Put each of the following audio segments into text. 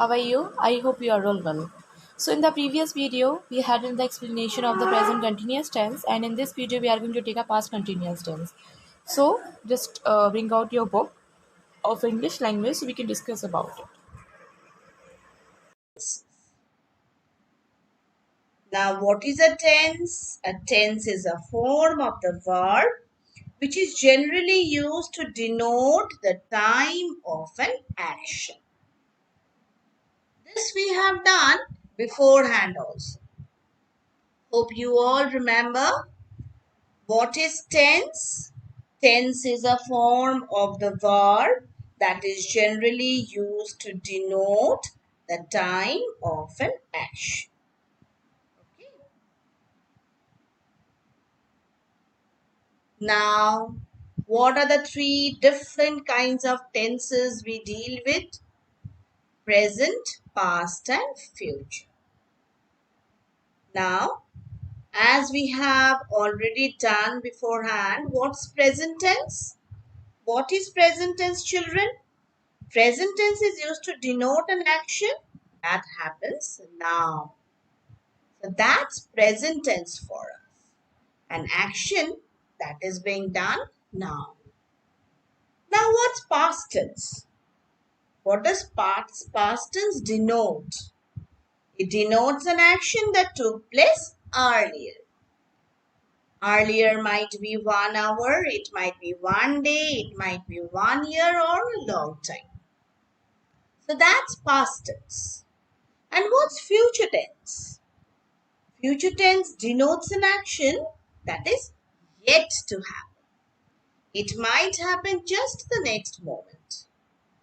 How are you? I hope you are all well. So in the previous video, we had in the explanation of the present continuous tense, and in this video, we are going to take a past continuous tense. So just bring out your book of English language so we can discuss about it. Now, what is a tense? A tense is a form of the verb which is generally used to denote the time of an action. This we have done beforehand also. Hope you all remember. What is tense? Tense is a form of the verb that is generally used to denote the time of an action. Now, what are the three different kinds of tenses we deal with? Present, past, and future. Now, as we have already done beforehand, what's present tense? What is present tense, children? Present tense is used to denote an action that happens now. So that's present tense for us. An action that is being done now. Now, what's past tense? What does past tense denote? It denotes an action that took place earlier. Earlier might be 1 hour, it might be 1 day, it might be 1 year or a long time. So that's past tense. And what's future tense? Future tense denotes an action that is yet to happen. It might happen just the next moment.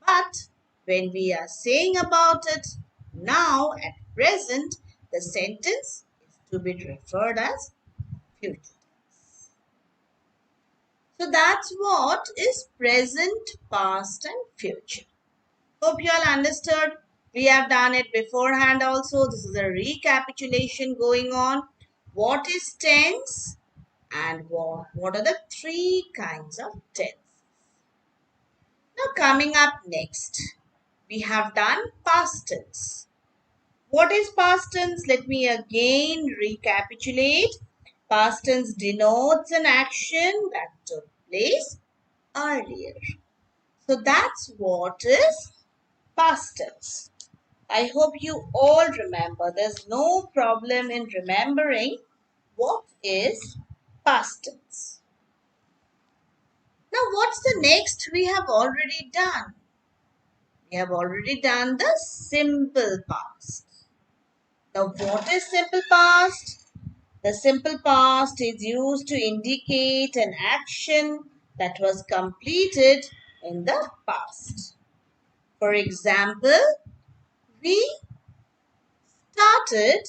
But when we are saying about it now at present, the sentence is to be referred as future. So that's what is present, past and future. Hope you all understood. We have done it beforehand also. This is a recapitulation going on. What is tense and what are the three kinds of tense? Now coming up next, we have done past tense. What is past tense? Let me again recapitulate. Past tense denotes an action that took place earlier. So that's what is past tense. I hope you all remember. There's no problem in remembering what is past tense. Now, what's the next we have already done? We have already done the simple past. Now, what is simple past? The simple past is used to indicate an action that was completed in the past. For example, we started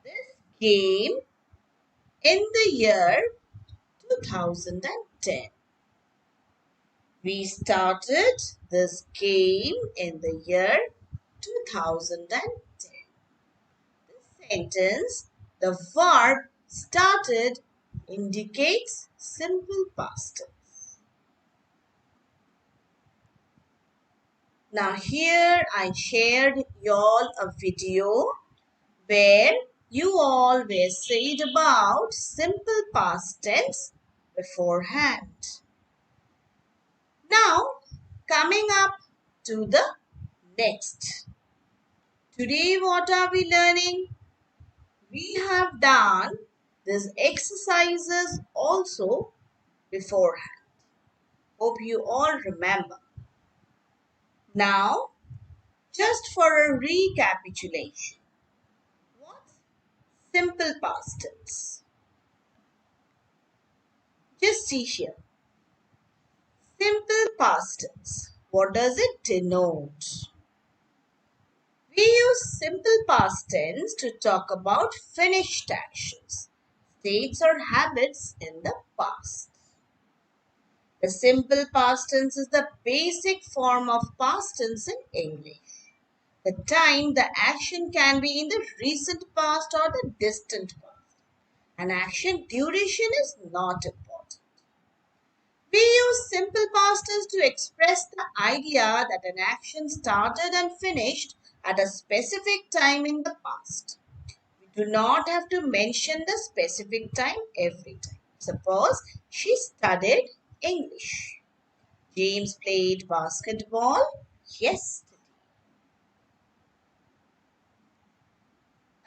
this game in the year 2010. We started this game in the year 2010. This sentence, the verb started indicates simple past tense. Now here I shared y'all a video where you all were said about simple past tense beforehand. Now coming up to the next. Today what are we learning? We have done these exercises also beforehand. Hope you all remember. Now, just for a recapitulation, what's simple past tense? Just see here. Simple past tense. What does it denote? We use simple past tense to talk about finished actions, states or habits in the past. The simple past tense is the basic form of past tense in English. The time the action can be in the recent past or the distant past. An action duration is not important. We use simple past tense to express the idea that an action started and finished at a specific time in the past. We do not have to mention the specific time every time. Suppose she studied English. James played basketball yesterday.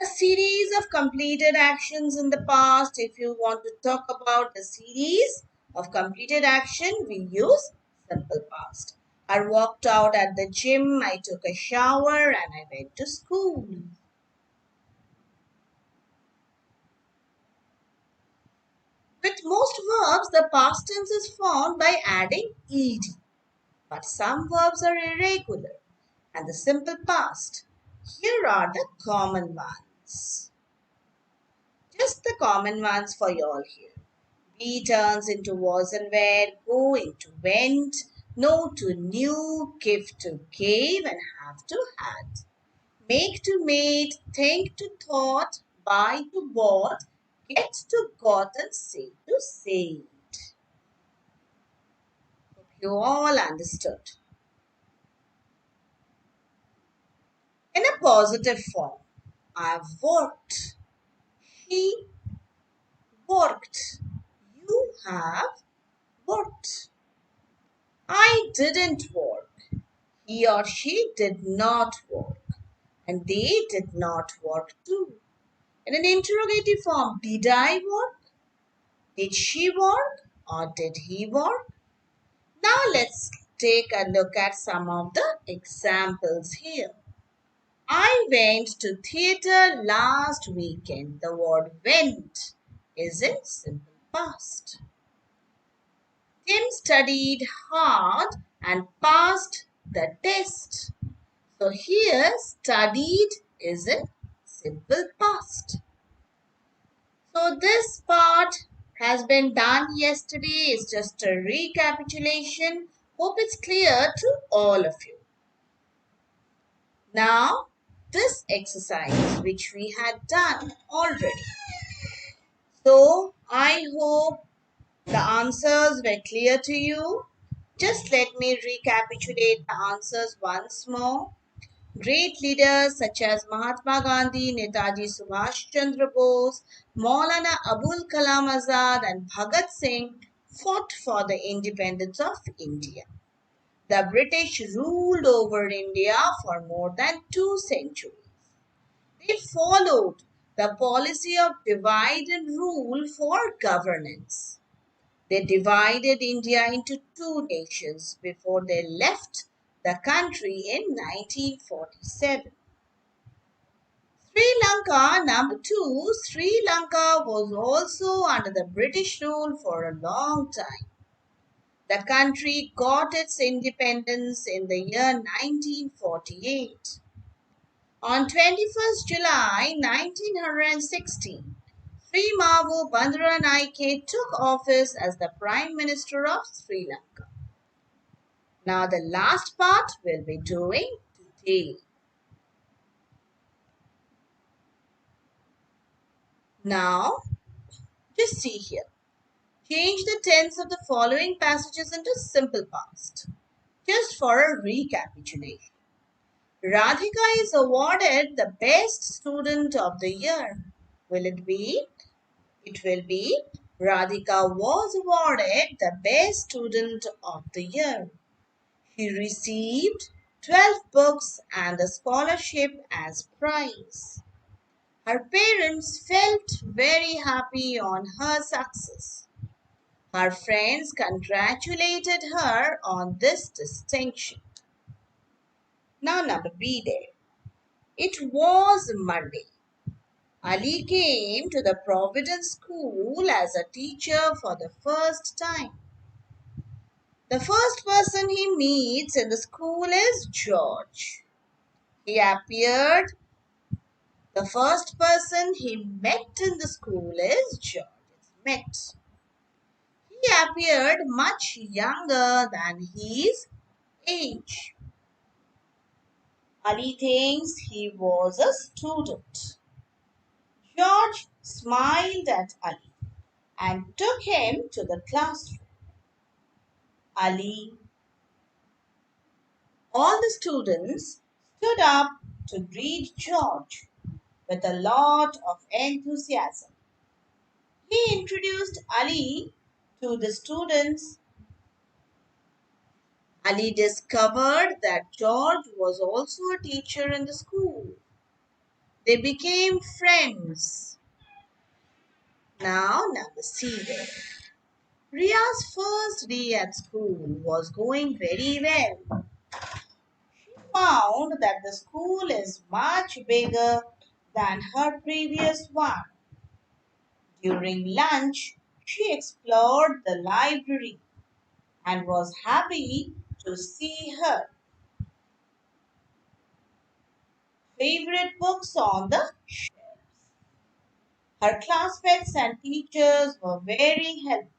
A series of completed actions in the past. If you want to talk about the series of completed action, we use simple past. I walked out at the gym, I took a shower, and I went to school. With most verbs, the past tense is formed by adding ed. But some verbs are irregular and the simple past. Here are the common ones. Just the common ones for you all here. Be turns into was and were, go into went, know to knew, give to gave, and have to had. Make to made, think to thought, buy to bought, get to got, and say to said. Hope you all understood. In a positive form, I've worked. He worked. You have worked. I didn't work. He or she did not work. And they did not work too. In an interrogative form, did I work? Did she work? Or did he work? Now let's take a look at some of the examples here. I went to theatre last weekend. The word went is in simple past. Tim studied hard and passed the test. So here studied is in simple past. So this part has been done yesterday. It's just a recapitulation. Hope it's clear to all of you. Now this exercise which we had done already. So I hope the answers were clear to you. Just let me recapitulate the answers once more. Great leaders such as Mahatma Gandhi, Netaji Subhash Chandra Bose, Maulana Abul Kalam Azad, and Bhagat Singh fought for the independence of India. The British ruled over India for more than 2 centuries. They followed the policy of divide and rule for governance. They divided India into two nations before they left the country in 1947. Sri Lanka, number two, Sri Lanka was also under the British rule for a long time. The country got its independence in the year 1948. On 21st July 1916, Sri Mavu Bandaranaike took office as the Prime Minister of Sri Lanka. Now the last part we'll be doing today. Now, just see here. Change the tense of the following passages into simple past. Just for a recapitulation. Radhika is awarded the best student of the year. Will it be? It will be Radhika was awarded the best student of the year. She received 12 books and a scholarship as prize. Her parents felt very happy on her success. Her friends congratulated her on this distinction. Now, number B there. It was Monday. Ali came to the Providence School as a teacher for the first time. The first person he meets in the school is George. He appeared. The first person he met in the school is George. It's met. He appeared much younger than his age. Ali thinks he was a student. George smiled at Ali and took him to the classroom. Ali. All the students stood up to greet George with a lot of enthusiasm. He introduced Ali to the students. Ali discovered that George was also a teacher in the school. They became friends. Now, number C. Ria's first day at school was going very well. Found that the school is much bigger than her previous one. During lunch, she explored the library and was happy to see her favorite books on the shelves. Her classmates and teachers were very helpful.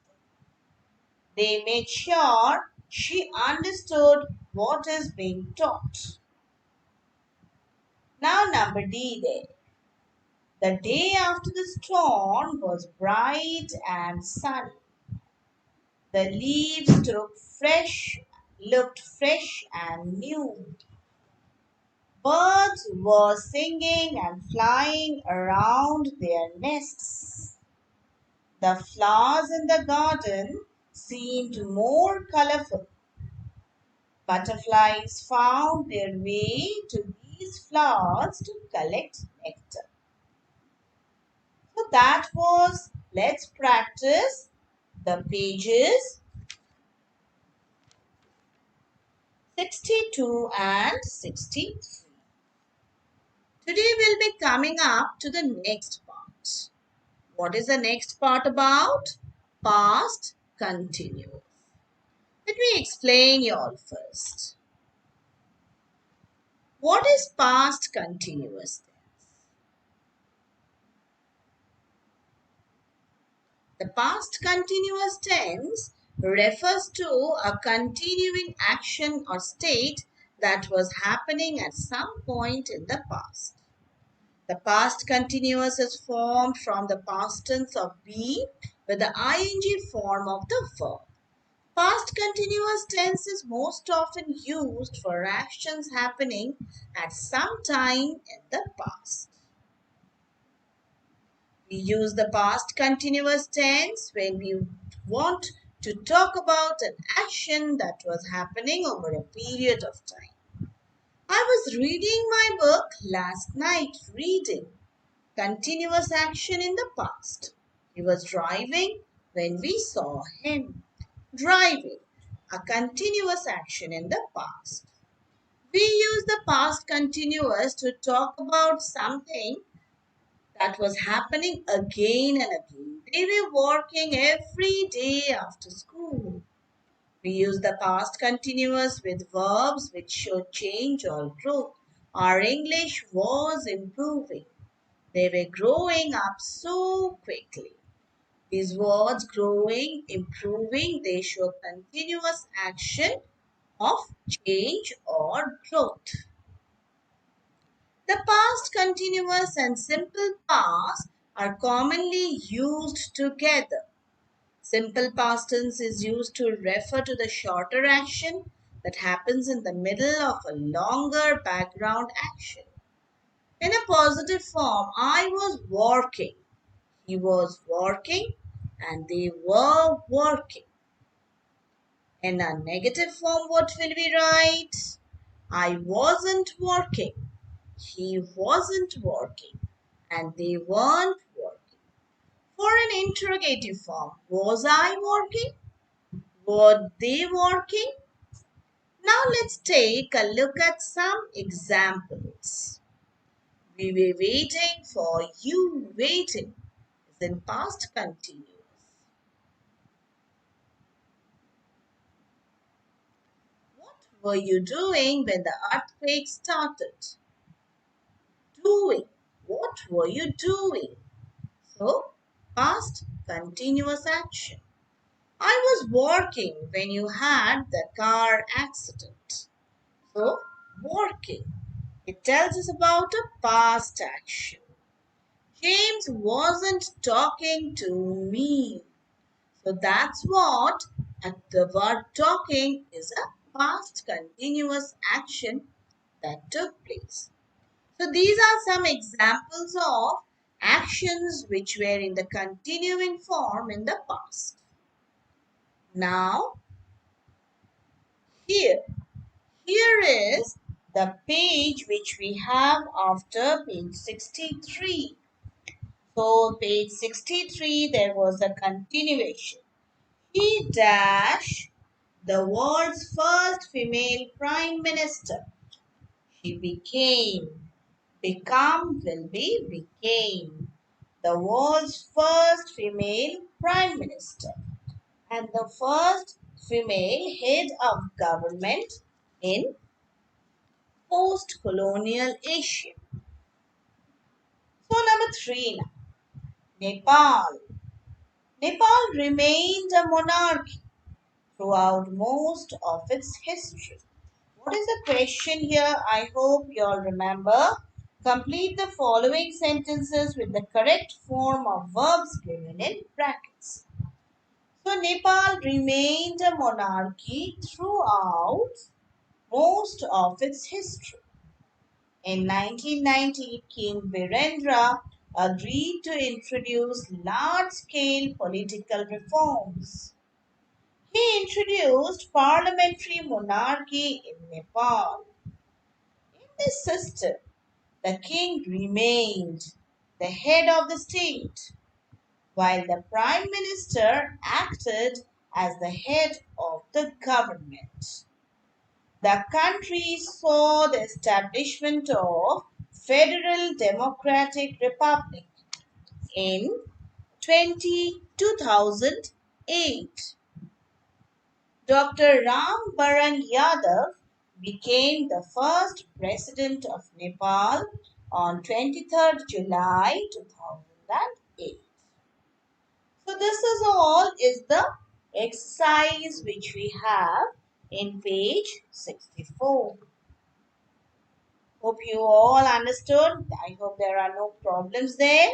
They made sure she understood what is being taught. Now, number D day. The day after the storm was bright and sunny. The leaves looked fresh and new. Birds were singing and flying around their nests. The flowers in the garden seemed more colorful. Butterflies found their way to these flowers to collect nectar. So that was let's practice the pages 62 and 63. Today we'll be coming up to the next part. What is the next part about? Past continuous. Let me explain you all first. What is past continuous tense? The past continuous tense refers to a continuing action or state that was happening at some point in the past. The past continuous is formed from the past tense of be with the ing form of the verb. Past continuous tense is most often used for actions happening at some time in the past. We use the past continuous tense when we want to talk about an action that was happening over a period of time. I was reading my book last night, reading. Continuous action in the past. He was driving when we saw him. Driving, a continuous action in the past. We use the past continuous to talk about something that was happening again and again. They were working every day after school. We use the past continuous with verbs which show change or growth. Our English was improving. They were growing up so quickly. These words growing, improving, they show continuous action of change or growth. The past continuous and simple past are commonly used together. Simple past tense is used to refer to the shorter action that happens in the middle of a longer background action. In a positive form, I was working, he was working, and they were working. In a negative form, what will we write? I wasn't working, he wasn't working, and they weren't working. For an interrogative form, was I working? Were they working? Now let's take a look at some examples. We were waiting for you. Waiting is in past continuous. What were you doing when the earthquake started? Doing. What were you doing? So, past continuous action. I was working when you had the car accident. So, working. It tells us about a past action. James wasn't talking to me. So that's what The word talking is a past continuous action that took place. So these are some examples of actions which were in the continuing form in the past. Now, here, here is the page which we have after page 63. So, page 63, there was a continuation. She dash the world's first female prime minister. She became. Become will be became. The world's first female prime minister and the first female head of government in post-colonial Asia. So number three now, Nepal. Nepal remained a monarchy throughout most of its history. What is the question here? I hope you all remember. Complete the following sentences with the correct form of verbs given in brackets. So Nepal remained a monarchy throughout most of its history. In 1990, King Birendra agreed to introduce large-scale political reforms. He introduced parliamentary monarchy in Nepal. In this system, the king remained the head of the state, while the prime minister acted as the head of the government. The country saw the establishment of Federal Democratic Republic in 2008. Dr. Ram Baran Yadav became the first president of Nepal on 23rd July 2008. So this is all is the exercise which we have in page 64. Hope you all understood. I hope there are no problems there.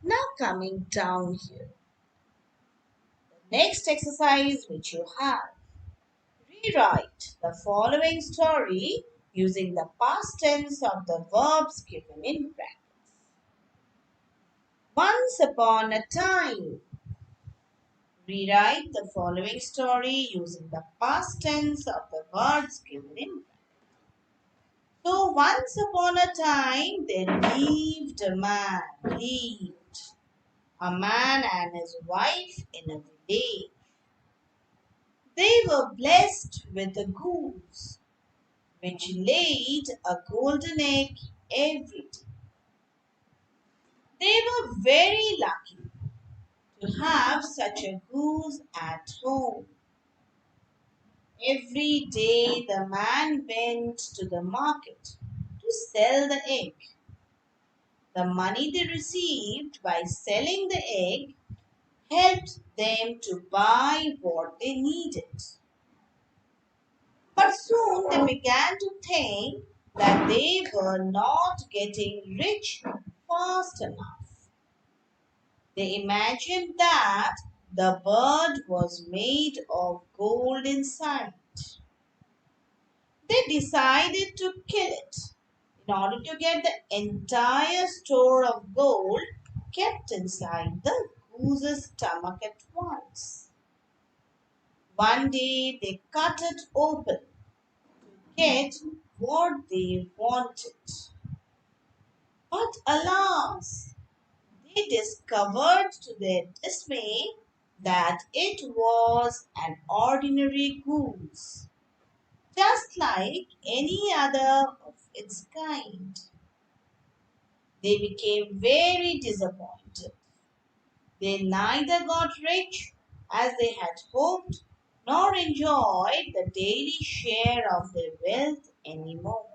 Now coming down here. The next exercise which you have. Rewrite the following story using the past tense of the verbs given in brackets. Once upon a time. Rewrite the following story using the past tense of the words given in brackets. So once upon a time there lived a man and his wife in a village. They were blessed with a goose, which laid a golden egg every day. They were very lucky to have such a goose at home. Every day the man went to the market to sell the egg. The money they received by selling the egg helped them to buy what they needed. But soon they began to think that they were not getting rich fast enough. They imagined that the bird was made of gold inside. They decided to kill it in order to get the entire store of gold kept inside the goose's stomach at once. One day they cut it open get what they wanted. But alas, they discovered to their dismay that it was an ordinary goose, just like any other of its kind. They became very disappointed. They neither got rich as they had hoped nor enjoyed the daily share of their wealth anymore.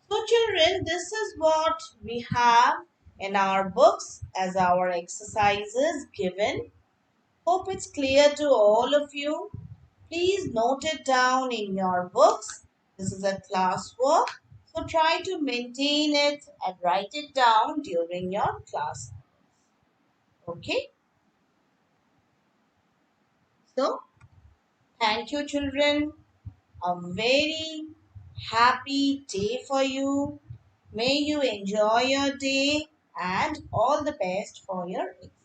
So, children, this is what we have in our books as our exercises given. Hope it's clear to all of you. Please note it down in your books. This is a classwork. So, try to maintain it and write it down during your class. Okay? So, thank you, children. A very happy day for you. May you enjoy your day and all the best for your exam.